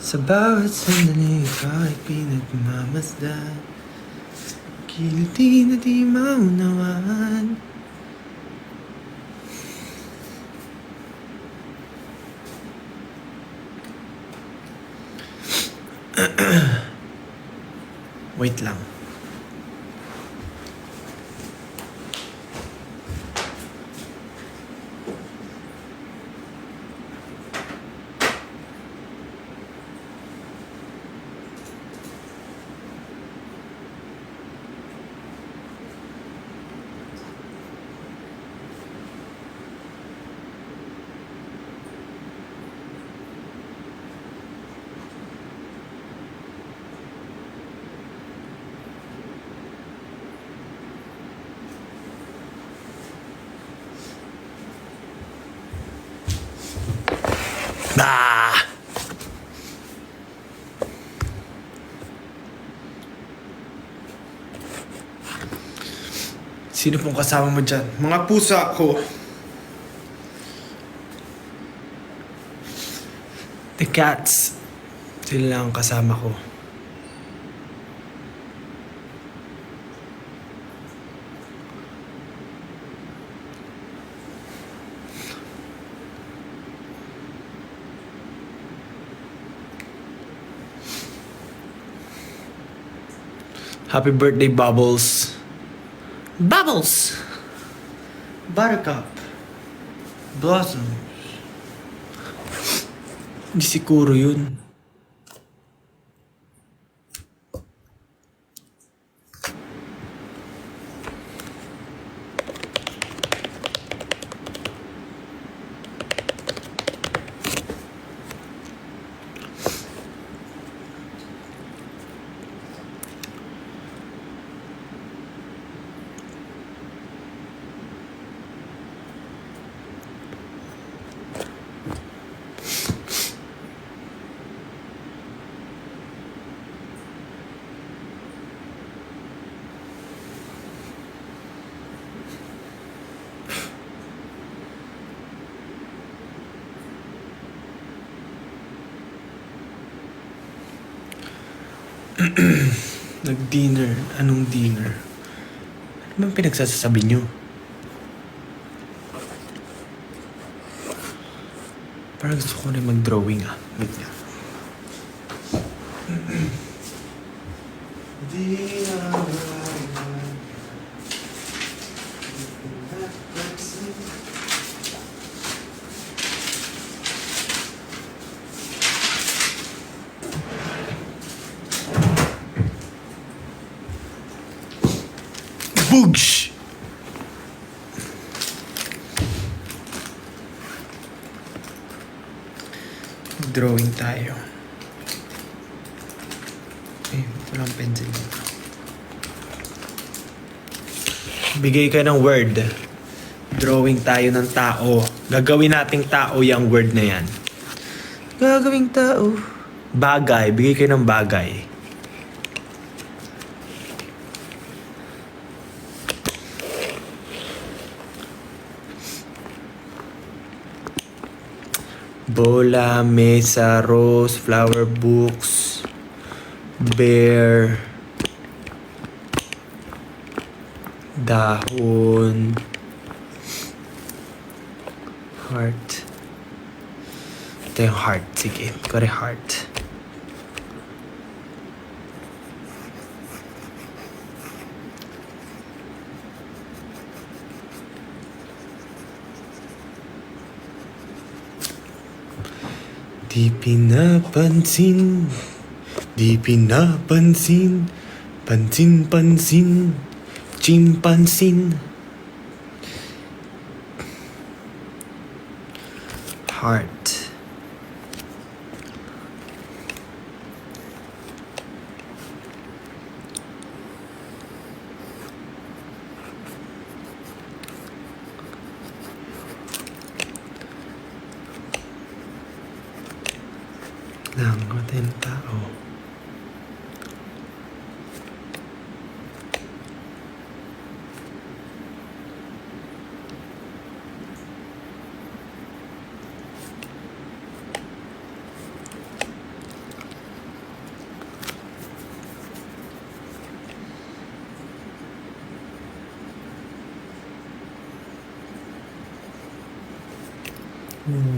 Sa bawat sandali ikaw ay pinagmamasdan, kiliti na di maunawaan. Wait lang. Ah! Sino pong kasama mo dyan? Mga pusa ko. The cats. Sila lang ang kasama ko. Happy birthday, Bubbles. Bubbles! Buttercup. Blossoms. Hindi si Kuro yun. Nag-dinner. Anong dinner? Ano bang pinagsasabi nyo? Parang gusto ko rin mag-drawing ah. Wait nga. Boogs! Drawing tayo. Eh, walang pencil dito. Bigay ka ng word. Drawing tayo ng tao. Gagawin nating tao yung word na yan. Gagawing tao. Bagay. Bigay kayo ng bagay. Bola, mesa, rose, flower, books, bear, dahon, heart. Ito yung heart. Sige, kore heart. Di pinapansin, di pinapansin, pansin-pansin, chimpansin. Heart. Lang ating tao.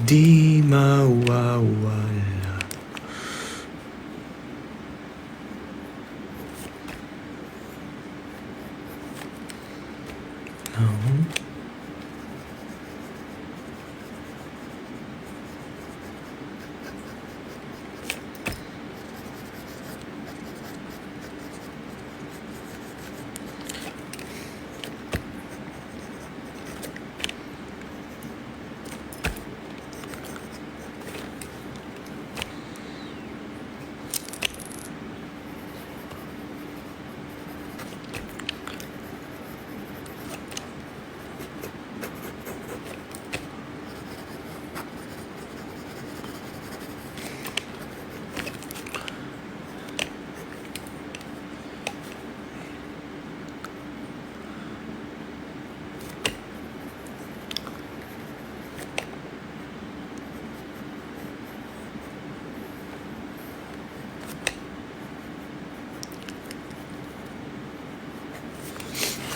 Di mawawala. No.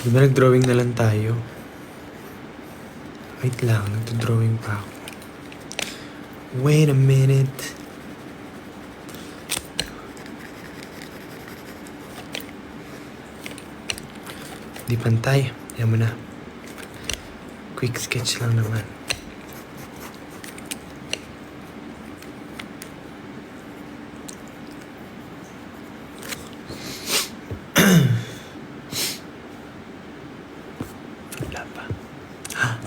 Di ba nag-drawing na lang tayo? Wait lang, nagdo-drawing pa ako. Wait a minute. Di pantay. Yan mo na. Quick sketch lang naman. Wala pa. Ha?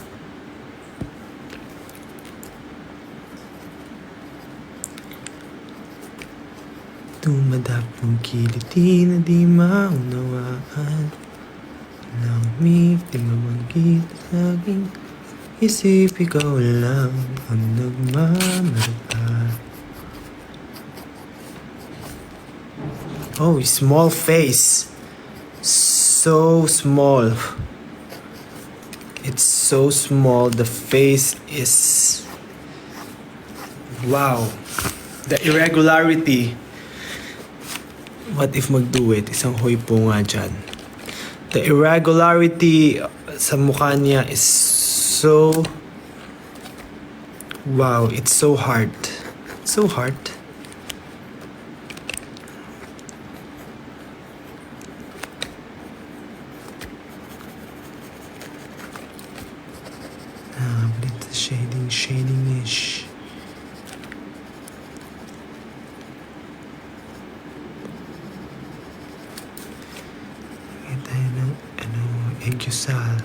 Tumadapong kiliti na di maunawaan. Lamig di mabanggit sa aking isip, ikaw lang ang nagmamarka. Oh, small face. So small. It's so small. The face is... Wow. The irregularity. What if mag-do it? Isang hoy po nga dyan. The irregularity sa mukha niya is so... Wow, it's so hard. So hard. But it's shading-ish. Tayo ng Eggusal.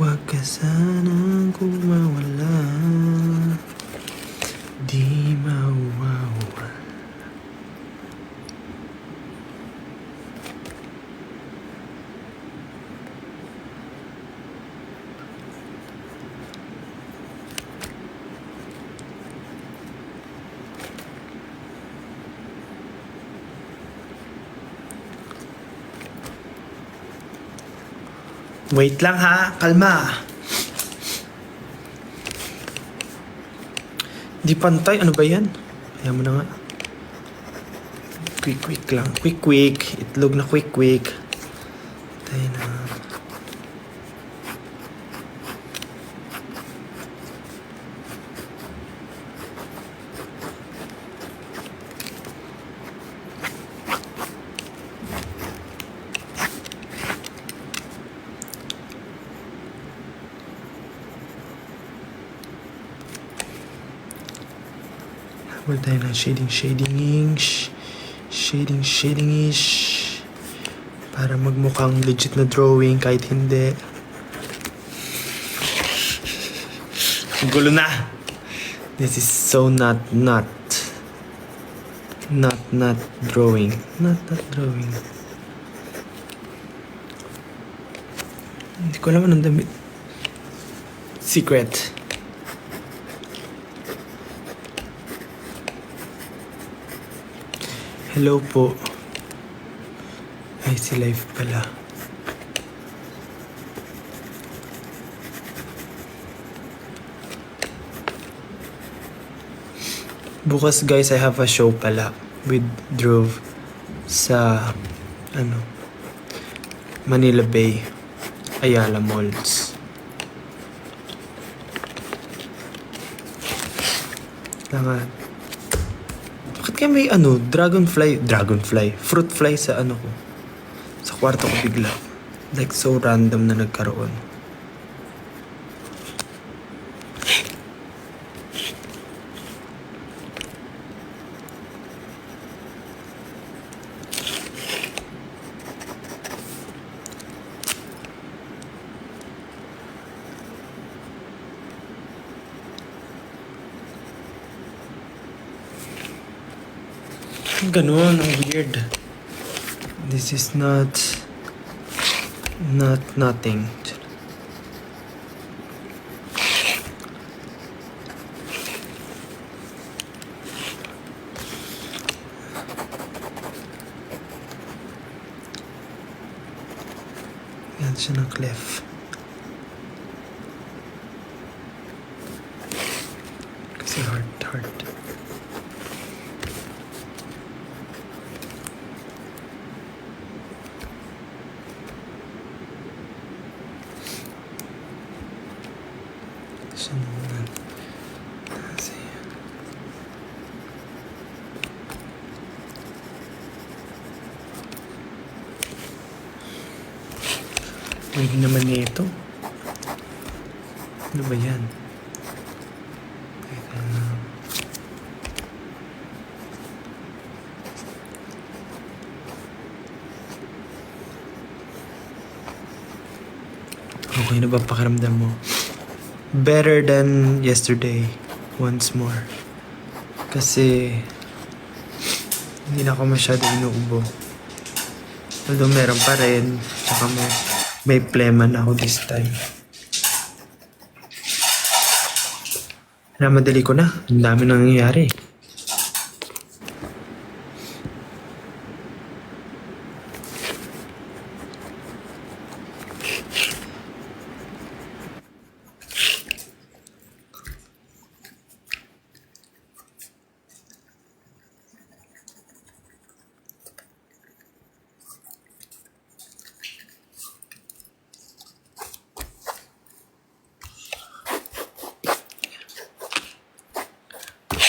Huwag ka sanang kumawala, di mawawala. Wait lang ha, kalma. Di pantay, ano ba yan? Kaya mo na nga. Quick lang, quick. Itlog na quick. Tayo na. Wala tayo ng shading-ish. Para magmukhang legit na drawing kahit hindi. Ang gulo na! This is so not drawing. Not drawing. Hindi ko alam anong damit. Secret. Hello po. Ay, si Life pala. Bukas guys, I have a show pala with Drove. sa ano, Manila Bay, Ayala Malls. Langan. Bakit kaya may ano, fruit fly sa ano ko? Sa kwarto ko bigla. Like so random na nagkaroon. Ganun, ang weird. This is nothing. Yan siya ng cliff. Kasi heart. Sununan. Kasi pwede naman nito. Ano ba yan? Teka lang. Okay na ba pakiramdam mo? Better than yesterday. Once more. Kasi hindi na ako masyado inuubo. Although meron pa rin. Tsaka may plema na ako this time. Madali ko na. Ang dami nang nangyayari.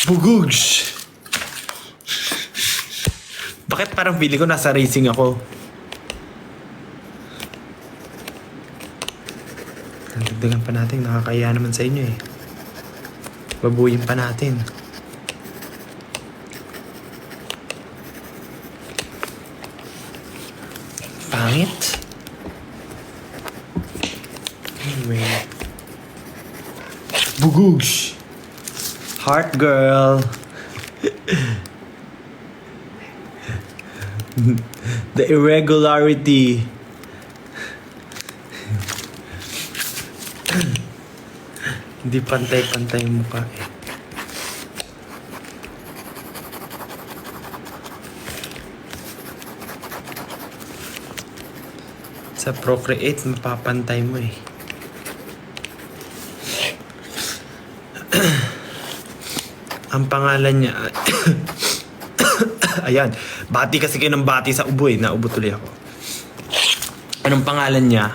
Bugugs! Bakit parang feeling ko nasa racing ako? Dagdagan pa natin. Nakakaya naman sa inyo eh. Babuyin pa natin. Pangit. Anyway. Bugugs! Heart girl. The irregularity. Hindi pantay-pantay yung mukha eh. Sa Procreate, mapapantay mo eh. Ang pangalan niya... Ayan. Bati kasi kayo ng bati sa ubo eh. Naubo tuloy ako. Anong pangalan niya?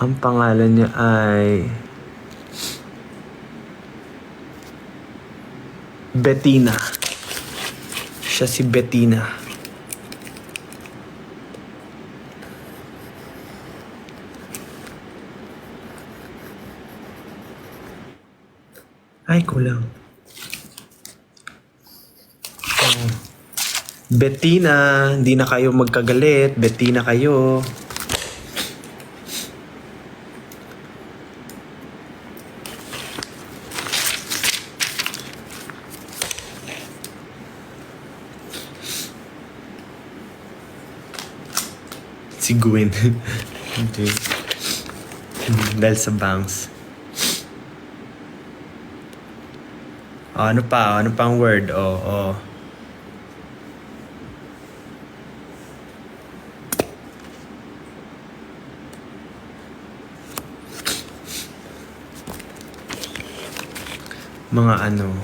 Ang pangalan niya ay... Bettina. Siya si Bettina. Ay, kulang. Oh. Bettina, hindi na kayo magkagalit. Bettina kayo. Si Gwen. Dahil sa bangs. Oh, ano pa? Ano pang word? Oh. Mga ano.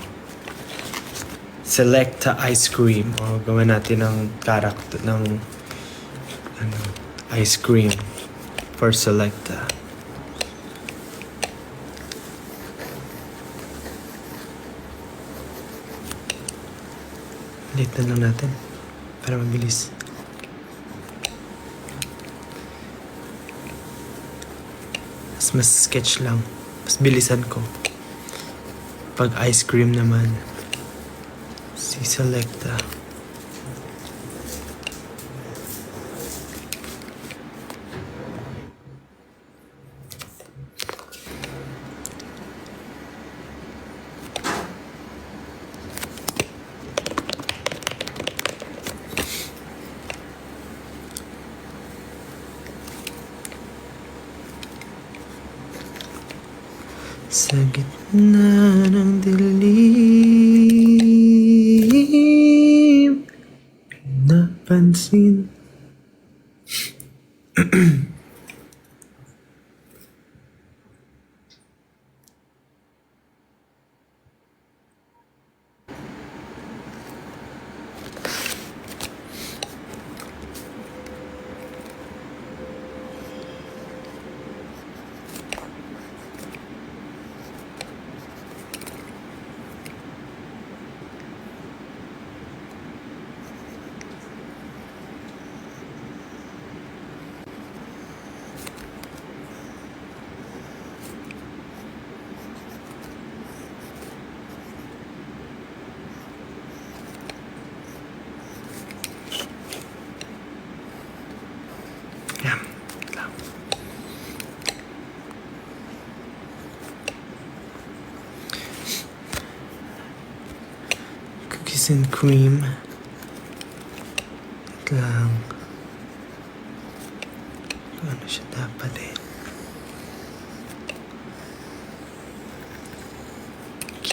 Selecta ice cream. O, gawa natin ng character ng ice cream for Selecta. Late na lang natin para mabilis. Mas sketch lang. Mas bilisan ko. Pag ice cream naman, si Selecta. Sa gitna ng dilim, napansin. Cookies and cream. Wait lang. Ano siya dapat eh.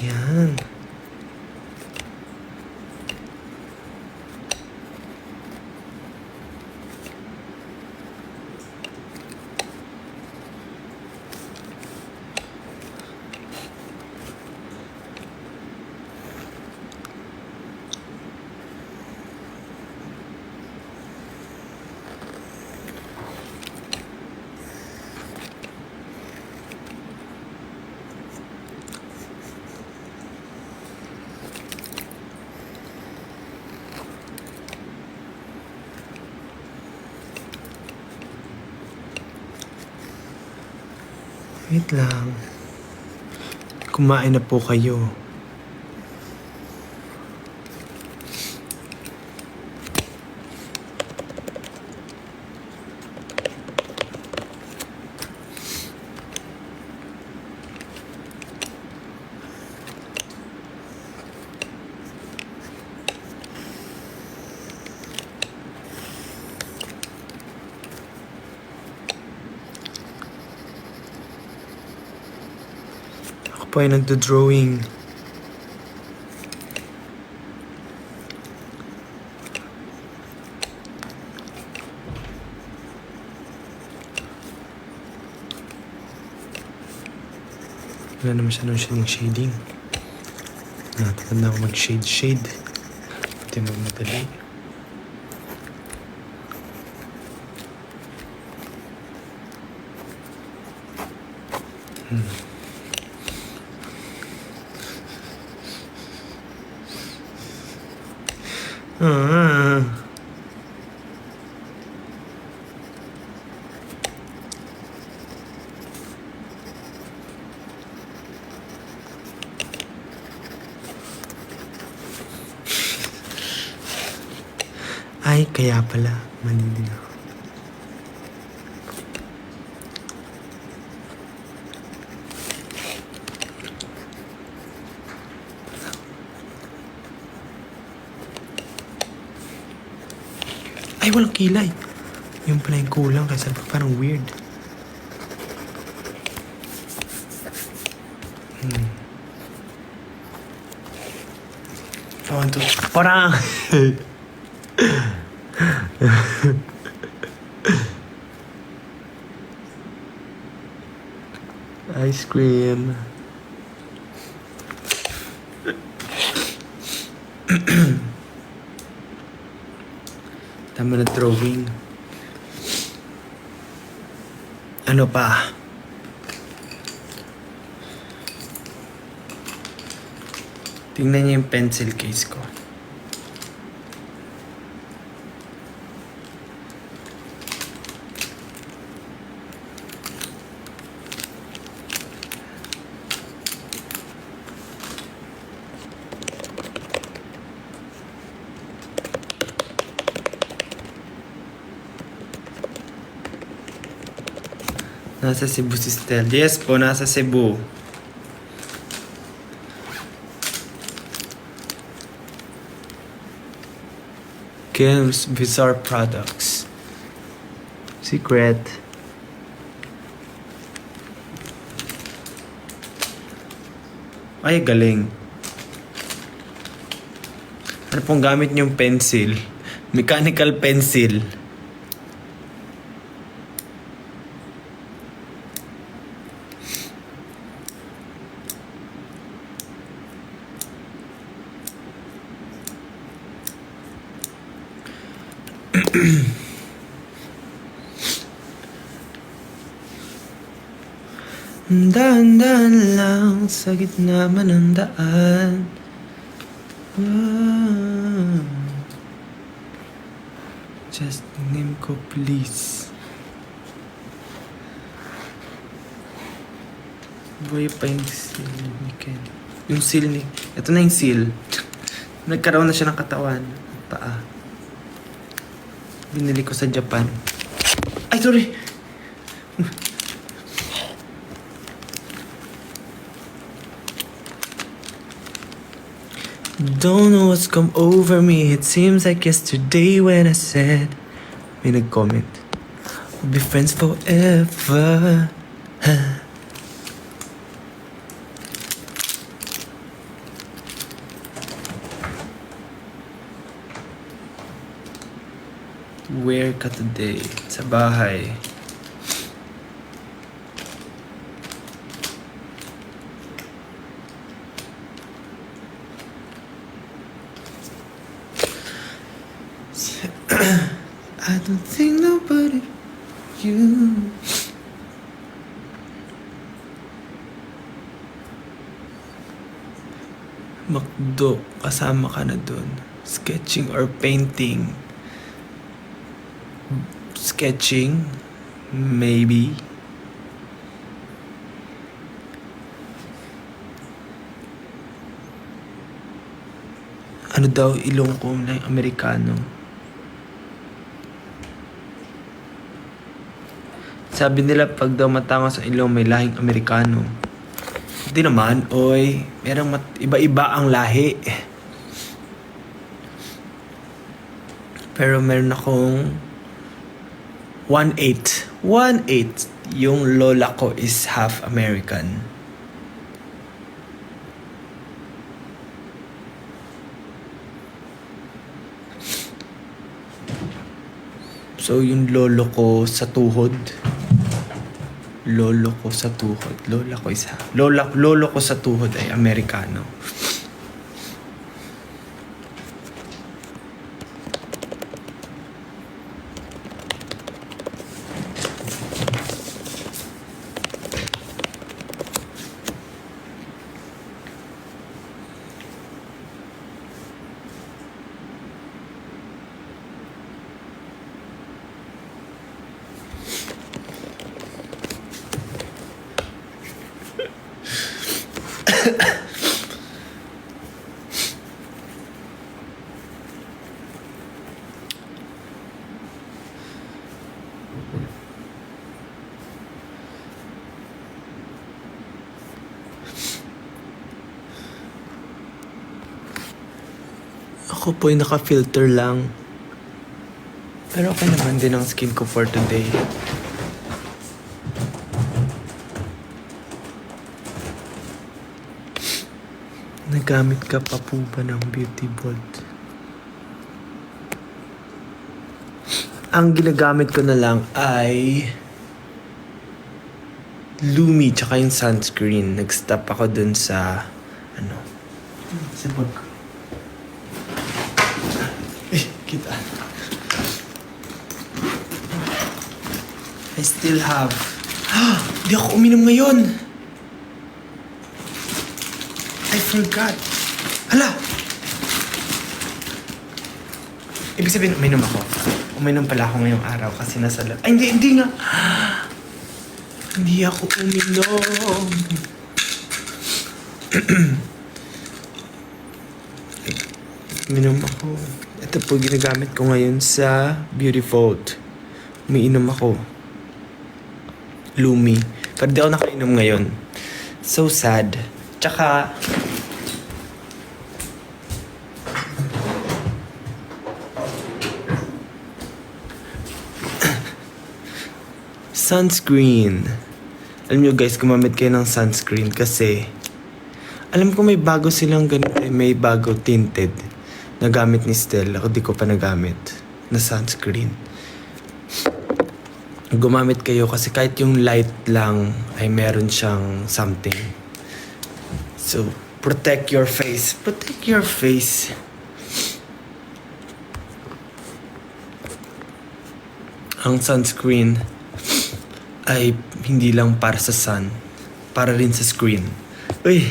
Yan. Wait lang. Kumain na po kayo. Ako po ay nagdo-drawing. Wala naman siya nung shading. Natatanda ako mag-shade. Pati magmadali. Ah. Ay, kaya pala. Mali din ako. Ay, walang kilay. Yung pala yung kulang kasi parang weird. I want to... Parang... Ice cream. Tama na drawing. Ano pa? Tingnan niyo yung pencil case ko. Nasa Cebu si Stel. Yes po, nasa Cebu. Kim's Bizarre Products. Secret. Ay, galing. Ano pong gamit niyong pencil? Mechanical pencil. Dahan-dahan lang sa gitna man ng daan. Just name ko please. Buhay pa yung seal ni Ken. Yung seal ni... Ito na yung seal. Nagkaroon na siya ng katawan. Paa. Binili ko sa Japan. Ay, sorry! Don't know what's come over me. It seems like yesterday when I said, may nag-comment, we'll be friends forever. Where ka today? Sa bahay. I don't think nobody you. Makdo, kasama ka na dun. Sketching or painting. Sketching, maybe. Ano daw ilong ko na Amerikano? Sabi nila pag daw matama sa ilong may lahing Amerikano. Hindi naman, oy. Merong iba-iba ang lahi. Pero meron akong 1/8. 1/8. Yung lola ko is half American. So yung lolo ko sa tuhod. Lolo ko sa tuhod. Lolo ko sa tuhod ay Amerikano. Ako po'y naka-filter lang. Pero okay naman din ang skin ko for today. Nagamit ka pa po ba ng beauty bolt? Ang ginagamit ko na lang ay Lumi tsaka yung sunscreen. Nag-stop ako dun sa sa bag. Kita. I still have... Hindi ako uminom ngayon. I forgot. Hala! Ibig sabihin, uminom ako. Uminom pala ako ngayong araw kasi nasa lab. Ay, hindi nga. Hindi ako uminom. Uminom ako. Ito po ginagamit ko ngayon sa Beauty Vault. Umiinom ako. Lumi. Pero di ako nakainom ngayon. So sad. Tsaka, sunscreen. Alam nyo guys, gumamit kayo ng sunscreen kasi alam ko may bago silang ganito, may bago tinted na gamit ni Stella. Ako di ko pa nagamit na sunscreen. Gumamit kayo kasi kahit yung light lang ay meron siyang something. So, protect your face. Protect your face. Ang sunscreen ay hindi lang para sa sun, para rin sa screen. Uy!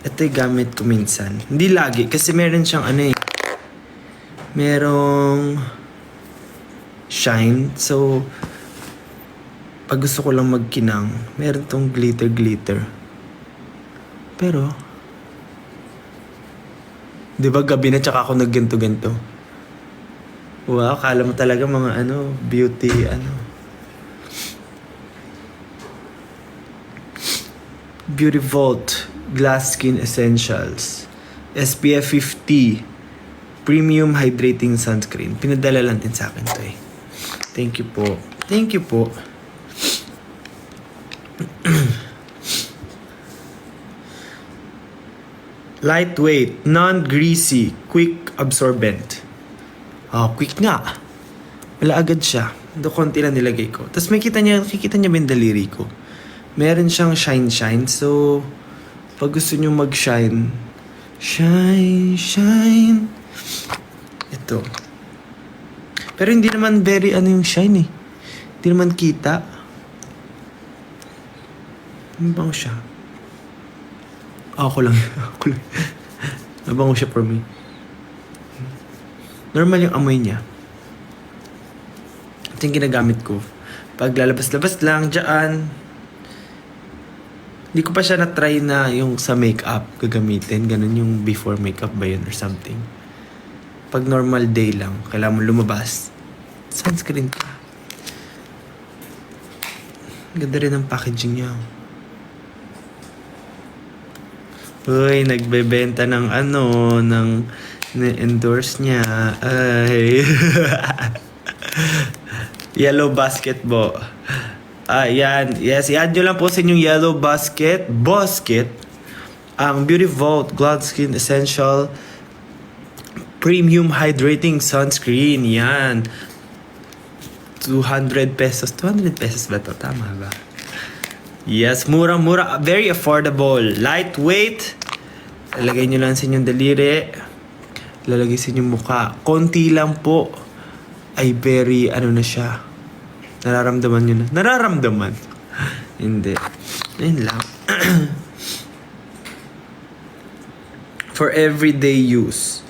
Ito'y gamit ko minsan. Hindi lagi, kasi meron siyang merong shine. So, pag gusto ko lang magkinang, meron tong glitter. Pero, di ba gabi na tsaka ako nagganto-ganto? Wow, akala mo talaga mga beauty, Beauty Vault Glass Skin Essentials SPF 50 Premium Hydrating Sunscreen. Pinadala lang din sa akin to eh. Thank you po. Thank you po. Lightweight, non-greasy, quick absorbent. Quick nga. Wala agad siya. Do konti lang nilagay ko. Tapos makikita niya ba yung daliri ko? Meron siyang shine. So, pag gusto niyo mag-shine, shine. Ito. Pero hindi naman very yung shine eh. Hindi naman kita. Mabango siya. Ako lang. Mabango siya for me. Normal yung amoy niya. Ito yung ginagamit ko. Pag lalabas-labas lang, dyan. Hindi ko pa siya na-try na yung sa makeup gagamitin. Ganun yung before makeup ba yun or something. Pag normal day lang, kailangan mo lumabas. Sunscreen ka. Ganda rin ang packaging niya. Uy, nagbebenta ng ng na-endorse niya. Ay. Yellow basketball. Yan. Yes, i-add nyo lang po sa inyong yellow basket. Ang Beauty Vault Glass Skin Essential Premium Hydrating Sunscreen. Yan. 200 pesos. 200 pesos ba ito? Tama ba? Yes, murang-mura. Very affordable. Lightweight. Lalagay nyo lang sa inyong daliri. Lalagay sa inyong mukha. Konti lang po. Ay very, na siya. Nararamdaman nyo na. Nararamdaman. Hindi. Ayun lang. For everyday use.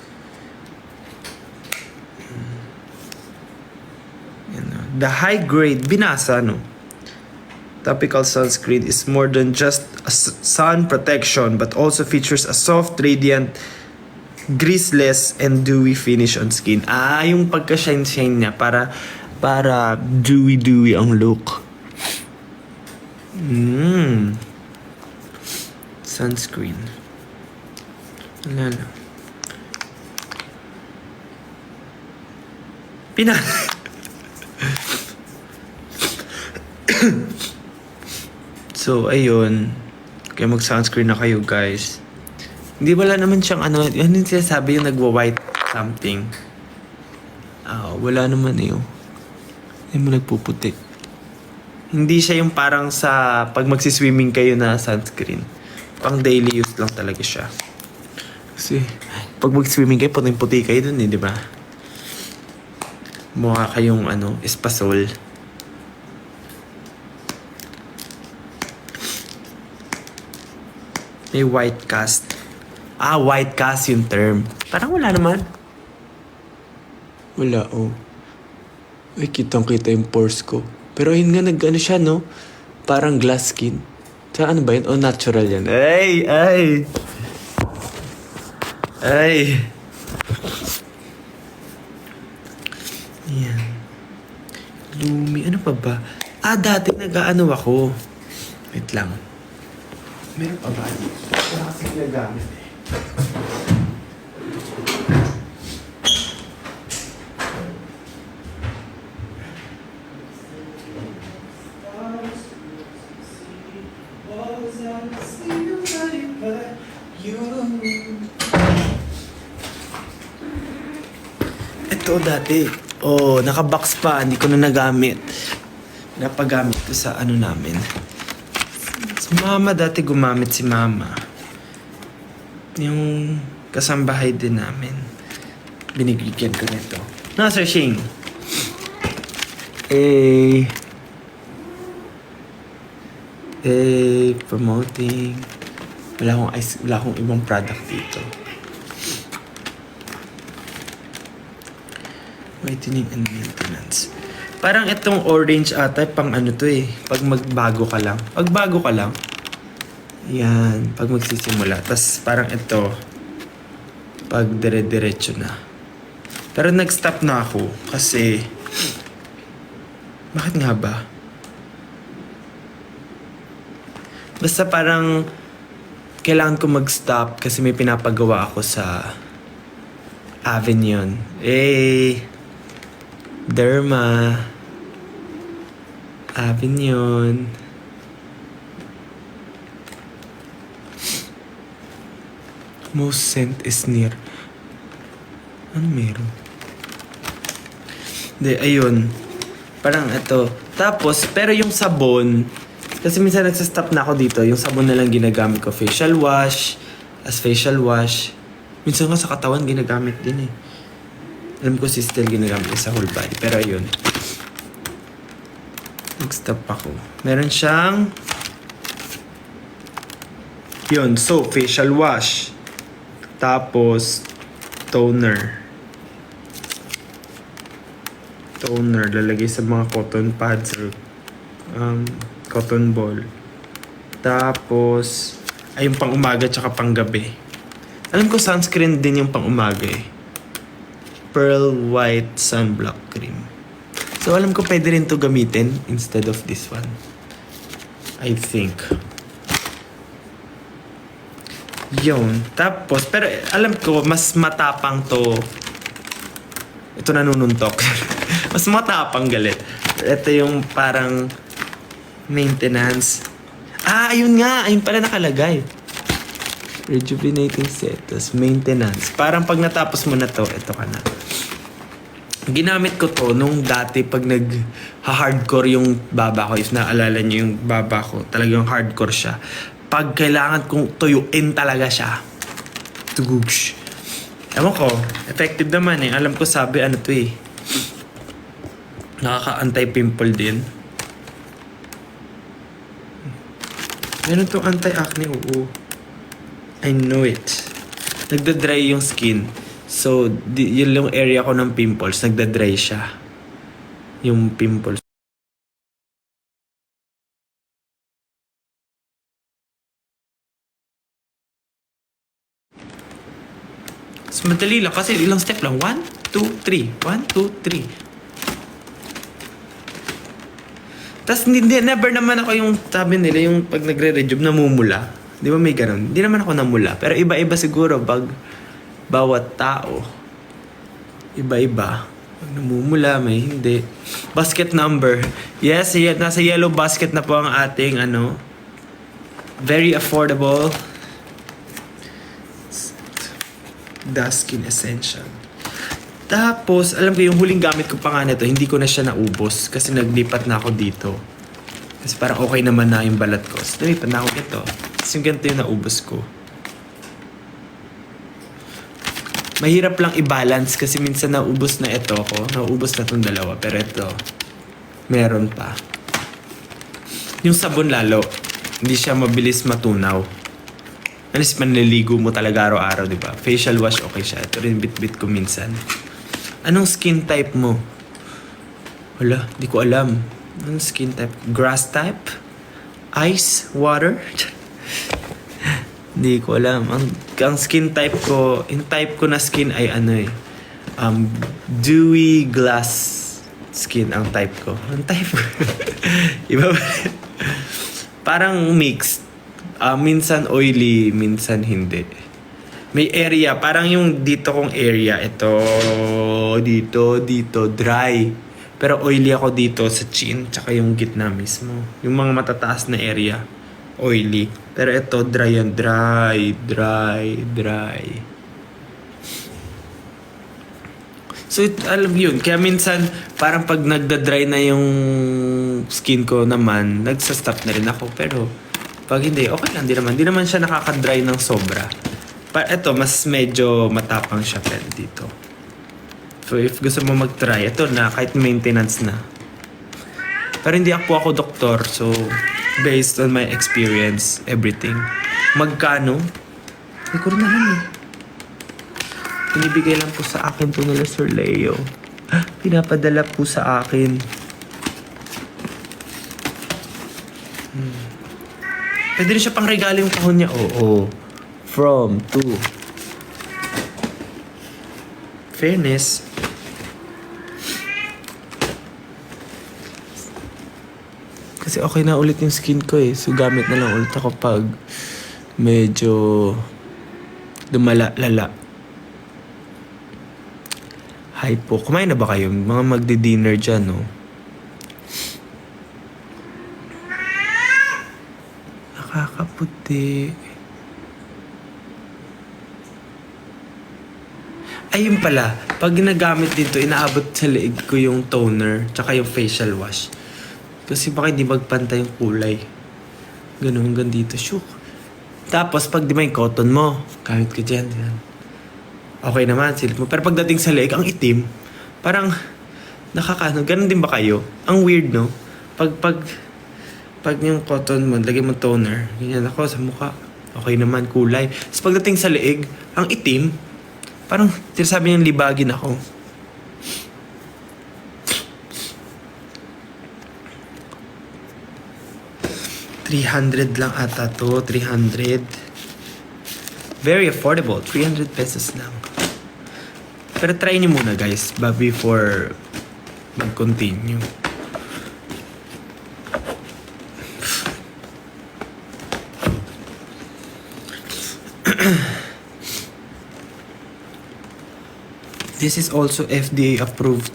The high grade, binasa topical sunscreen is more than just a sun protection but also features a soft, radiant, greaseless, and dewy finish on skin. Yung pagka-shine niya para dewy ang look. Sunscreen. Wala lang. So, ayun. Kaya mag-sunscreen na kayo, guys. Hindi wala naman siyang yan yung sinasabi yung nagwa-white something. Wala naman yun. Hindi mo nagpuputi. Hindi siya yung parang sa pag magsiswimming kayo na sunscreen. Pang daily use lang talaga siya. Kasi, pag mag-swimming kayo, puting-puti kayo dun eh, di ba? Mukha kayong, espasol. May white cast. White cast yung term. Parang wala naman. Wala, oh. Ay, kitang-kita yung pores ko. Pero ayun nga, siya, no? Parang glass skin. Tsaka ano ba yun? Oh, natural yan. Ay! Yan. Lumi. Ano pa ba? Dati nag-ano ako. Wait lang. Meron pa ba? Wala kasi nagamit eh. Ito dati. Naka-box pa. Hindi ko na nagamit. Napagamit ko sa namin. Si mama dati gumamit si mama. Yung kasambahay din namin. Binigyan ko nito. Sir Shing. Promoting. Wala akong ibang product dito. Whitening and maintenance. Parang itong orange ata, pang to eh. Pag magbago ka lang. Pag bago ka lang. Yan. Pag magsisimula. Tapos parang ito. Pag dire-diretso na. Pero nag-stop na ako. Kasi, bakit nga ba? Basta parang, kailangan ko mag-stop kasi may pinapagawa ako sa Avignon. Derma. Avignon. Most scent is near. Ano meron? Hindi, ayun. Parang ito. Tapos, pero yung sabon, kasi minsan nagsastop na ako dito, yung sabon na lang ginagamit ko. Facial wash. Minsan nga sa katawan ginagamit din eh. Alam ko si Stel ginagamit sa whole body. Pero ayun. Nag-stop ako. Meron siyang so facial wash. Tapos toner. Lalagay sa mga cotton pads or cotton ball. Tapos yung pang umaga tsaka pang gabi. Alam ko sunscreen din yung pang umaga eh. Pearl White Sunblock Cream. So, alam ko pwede rin to gamitin instead of this one. I think. Yun. Tapos, pero alam ko, mas matapang to. Ito nanununtok. Mas matapang galit. Ito yung parang maintenance. Ayun nga. Ayun pala nakalagay. Rejuvenating set. Tapos maintenance. Parang pag natapos mo na to, ito ka na. Ginamit ko to nung dati pag nag-hardcore yung baba ko. If naalala niyo yung baba ko, talagang hardcore siya. Pag kailangan kong tuyuin talaga siya. Tugugsh. Ewan ko, effective naman eh. Alam ko sabi to eh. Nakaka-anti-pimple din. Meron tong anti-acne, oo. I know it. Nagda-dry yung skin. So, yun yung area ko ng pimples. Nagda-dry siya. Yung pimples. So, madali lang. Kasi ilang step lang. 1, 2, 3. 1, 2, 3. Tapos, never naman ako yung sabi nila, yung pag nagre-rejuve, namumula. Di ba may ganun? Hindi naman ako namula. Pero iba-iba siguro bawat tao. Iba-iba. Pag namumula, may hindi. Basket number. Yes, nasa yellow basket na po ang ating very affordable Daskin Essential. Tapos, alam ko yung huling gamit ko pa nga nito, hindi ko na siya naubos kasi naglipat na ako dito. Kasi parang okay naman na yung balat ko. So, naglipat na ako ito. Tapos yung ganito yung naubos ko. Mahirap lang i-balance kasi minsan naubos na ito ko. Naubos na itong dalawa. Pero ito, meron pa. Yung sabon lalo, hindi siya mabilis matunaw. Alis manliligo mo talaga araw-araw, di ba? Facial wash, okay siya. Ito rin bit-bit ko minsan. Anong skin type mo? Wala, di ko alam. Anong skin type? Grass type? Ice? Water? Hindi ko alam. Ang skin type ko, yung type ko na skin ay ano eh. Dewy glass skin ang type ko. Ang type ko. Iba ba? Parang mixed. Minsan oily, minsan hindi. May area, parang yung dito kong area. Ito, dito, dry. Pero oily ako dito sa chin, tsaka yung gitna mismo. Yung mga matataas na area, oily. Pero ito, dry yan. Dry. So, alam yun. Kaya minsan, parang pag nagda-dry na yung skin ko naman, nagsastop na rin ako. Pero, pag hindi, okay lang. Di naman siya nakaka-dry ng sobra. Ito, mas medyo matapang siya pero dito. So, if gusto mo mag-try, ito na, kahit maintenance na. Pero hindi ako doktor, so based on my experience, everything. Magkano? Hindi ko rin alam eh. Pinibigay lang po sa akin to nila Sir Leo. Pinapadala po sa akin. Pwede rin siya pang regalo yung kahon niya. Oo. From, to. Fairness. Kasi okay na ulit yung skin ko eh. So gamit na lang ulit ako pag medyo lala. Hi po. Kumain na ba kayo? Mga magdi-dinner dyan, no? Nakakaputi. Ayun pala, pag ginagamit dito, inaabot sa leeg ko yung toner tsaka yung facial wash. Kasi baka hindi magpantay yung kulay. Ganun hanggang dito. Shook. Tapos pag di ba yung cotton mo, gamit ko dyan. Okay naman, silip mo. Pero pagdating sa leeg, ang itim. Parang nakakaano. Ganun din ba kayo? Ang weird, no? Pag yung cotton mo, lagay mo toner. Ganyan ako sa mukha. Okay naman, kulay. Tapos pagdating sa leeg, ang itim. Parang sinasabi niyang libagin ako. $300 lang ata to. 300. Very affordable. 300 pesos lang. Pero try niyo muna guys. Before mag-continue. This is also FDA approved.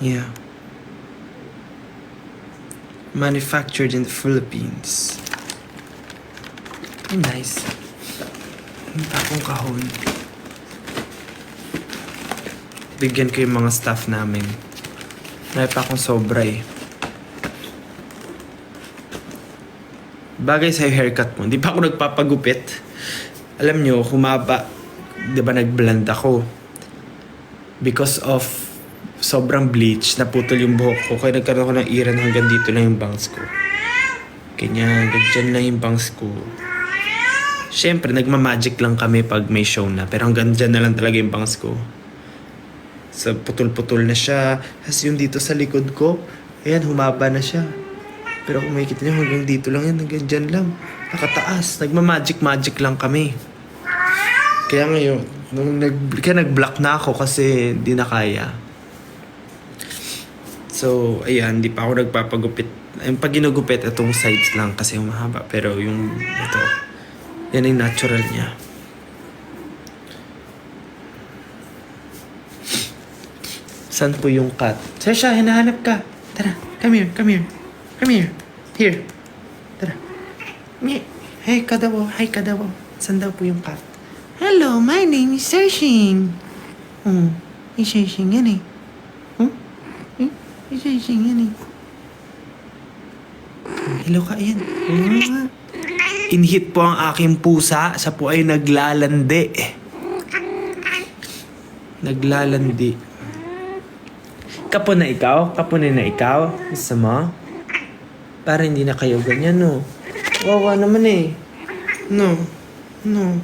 Yeah. Manufactured in the Philippines. Nice. Ang tapong kahon. Bigyan ko yung mga staff namin. May pa akong sobra eh. Bagay sa haircut mo. Di pa ako nagpapagupit. Alam nyo, humaba. Di ba nag-blend ako? Because of sobrang bleach, naputol yung buhok ko. Kaya nagkaroon ako ng iran hanggang dito lang yung bangs ko. Ganyan, ganyan lang yung bangs ko. Siyempre, nagmamagic lang kami pag may show na. Pero hanggang dyan na lang talaga yung bangs ko. So, putol-putol na siya. Tapos yung dito sa likod ko, ayan, humaba na siya. Pero kung makikita nyo, hanggang dito lang yan, hanggang dyan lang. Nakataas. Nagmamagic lang kami. Kaya ngayon, kaya nag-block na ako kasi di na kaya. So, ayan, di pa ako nagpapagupit. Yung pag ginugupit, itong sides lang kasi humahaba. Pero yung ito, yan yung natural niya. Saan po yung cat? Sasha, hinahanap ka. Tara, come here. Here. Tara. Hey, Kadawo. Hi, Kadawo. Saan daw po yung cat? Hello, my name is Searching. Is Searching yan eh. Is Searching yan eh. Hello ka, yan. inhit po ang aking pusa. Siya po ay naglalandi. Naglalandi. Kapon na ikaw? Kapunin na ikaw? Gusto mo? Para hindi na kayo ganyan, no? Wawa naman eh. No. No.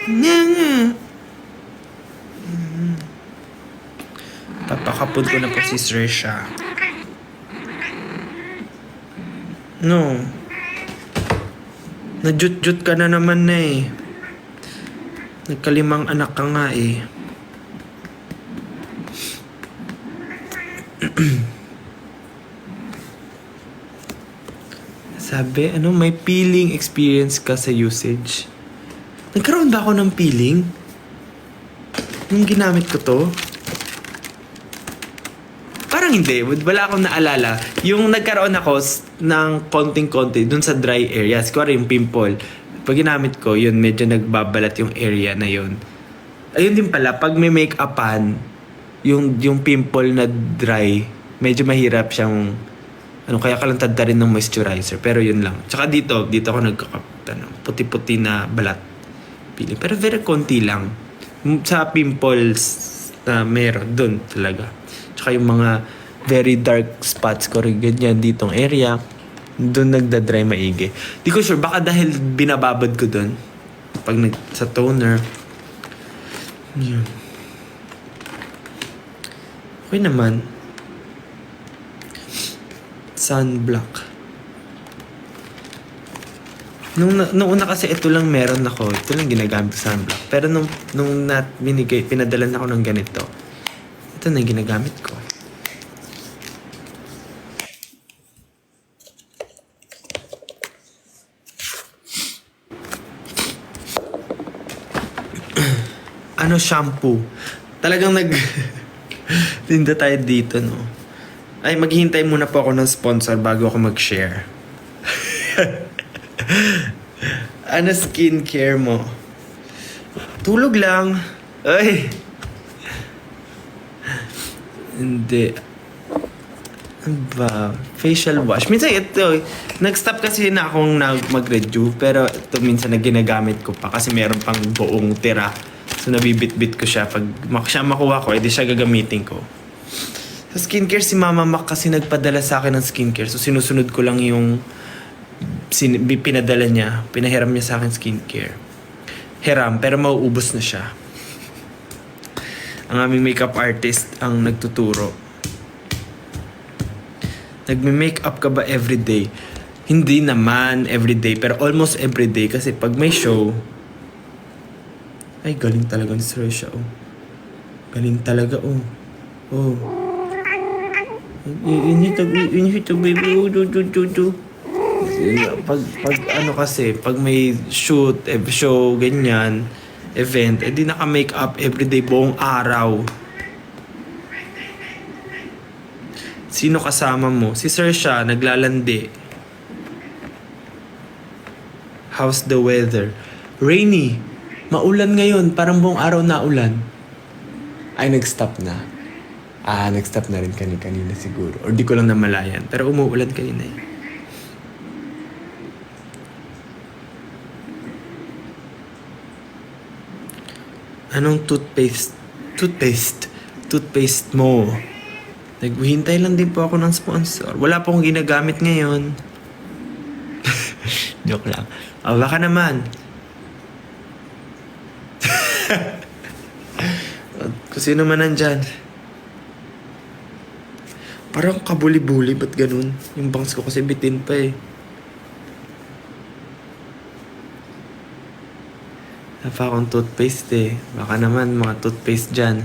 Nga. Papakapon ko na po si Sresha. No. Najut-jut ka na naman na eh. Nagkalimang anak ka nga eh. Sabi, may peeling experience ka sa usage. Nagkaroon ba ako ng peeling? Nung ginamit ko to? Parang hindi. Wala akong naalala. Yung nagkaroon ako ng konting-konti dun sa dry areas. Kuwari yung pimple. Pag ginamit ko, yun medyo nagbabalat yung area na yun. Ayun din pala, pag may make-upan, yung pimple na dry, medyo mahirap siyang kaya ka lang tadta rin ng moisturizer. Pero yun lang. Tsaka dito ako nagkakapta ng puti-puti na balat. Peeling. Pero very konti lang. Sa pimples na meron, dun talaga. Tsaka yung mga very dark spots ko rin ganyan ditong area, dun nagda-dry maigi. Di ko sure, baka dahil binababad ko dun. Pag sa toner. Yun. Okay naman. Sunblock. Nung una kasi ito lang meron ako. Ito lang ginagamit ko sunblock. Pero nung pinadalan ako ng ganito. Ito na yung ginagamit ko. Shampoo. Talagang tinda tayo dito, no? Ay, maghihintay muna po ako ng sponsor bago ako mag-share. Skincare mo? Tulog lang. Ay! Hindi. Ba? Facial wash. Minsan ito, nag-stop kasi na akong mag-review. Pero ito minsan na ginagamit ko pa kasi meron pang buong tira. So nabibit-bit ko siya. Pag siya makuha ko, edi siya gagamitin ko. Sa skincare, si Mama Mac kasi nagpadala sa akin ng skincare. So sinusunod ko lang yung pinadala niya. Pinahiram niya sa akin skincare. Hiram, pero mauubos na siya. Ang aming makeup artist ang nagtuturo. Nagme-makeup ka ba everyday? Hindi naman everyday, pero almost everyday. Kasi pag may show, ay, galing talaga ni Sresha, oh. Galing talaga, oh. Oh. Inhito, baby. Oh, do. Pag kasi, pag may shoot, show, ganyan, event, di naka-makeup everyday buong araw. Sino kasama mo? Si Sresha, naglalandi. How's the weather? Rainy. Maulan ngayon. Parang buong araw na ulan. Ay, nag-stop na. Nag-stop na rin kanina siguro. Or di ko lang namalayan. Pero umuulan kanina eh. Anong toothpaste? Toothpaste mo. Naghihintay lang din po ako ng sponsor. Wala po akong ginagamit ngayon. Joke lang. Baka naman. Kung sino man nandyan. Parang kabuli-buli, ba't ganun? Yung bangs ko kasi bitin pa eh. Napa akong toothpaste eh. Baka naman mga toothpaste dyan.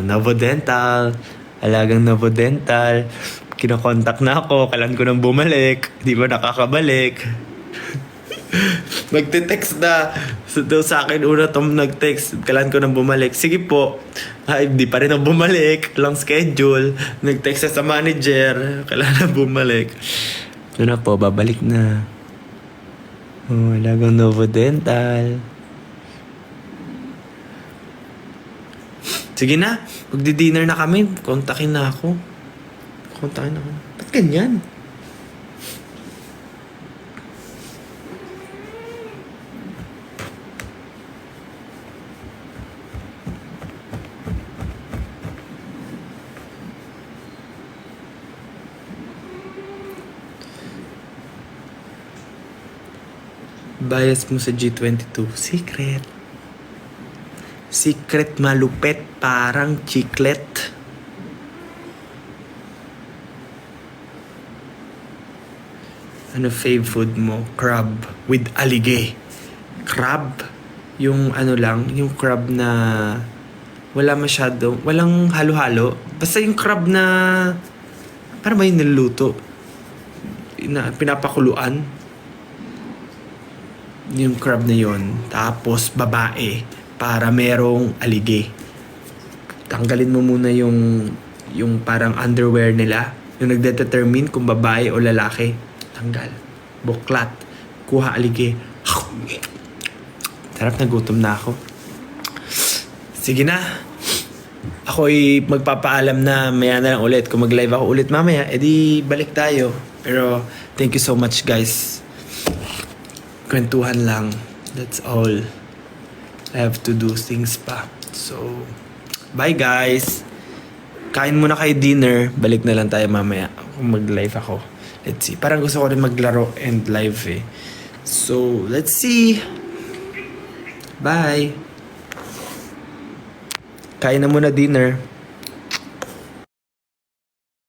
Novodental. Alagang Novodental. Kinokontak na ako. Kailan ko nang bumalik. Di ba nakakabalik? Magte-text na. So, sa akin una nag-text. Kailan ko nang bumalik. Sige po. Di pa rin ako bumalik. Long schedule. Nag-text sa manager. Kailan na bumalik. So na po, babalik na. Alagang Novodental. Sige na. Magdi-dinner na kami. Kontakin na ako. Ba't ganyan? Bias mo sa G22. Secret. Secret malupet, parang chiclet. Ano fave food mo? Crab with alige. Crab? Yung ano lang, yung crab na wala masyadong, walang halo-halo. Basta yung crab na, parang ba yung niluluto? Na pinapakuluan. Yung crab na yon. Tapos babae para merong alige. Tanggalin mo muna yung parang underwear nila. Yung nagdedetermine kung babae o lalaki. Tanggal. Buklat. Kuha alige. Sarap, na gutom na ako. Sige na. Ako'y magpapaalam na maya na lang ulit. Kung mag-live ako ulit mamaya, edi balik tayo. Pero thank you so much guys. Kwentuhan lang. That's all. I have to do things pa. So, bye guys. Kain muna kayo dinner. Balik na lang tayo mamaya kung mag-live ako. Let's see. Parang gusto ko rin maglaro and live eh. So, let's see. Bye. Kain na muna dinner.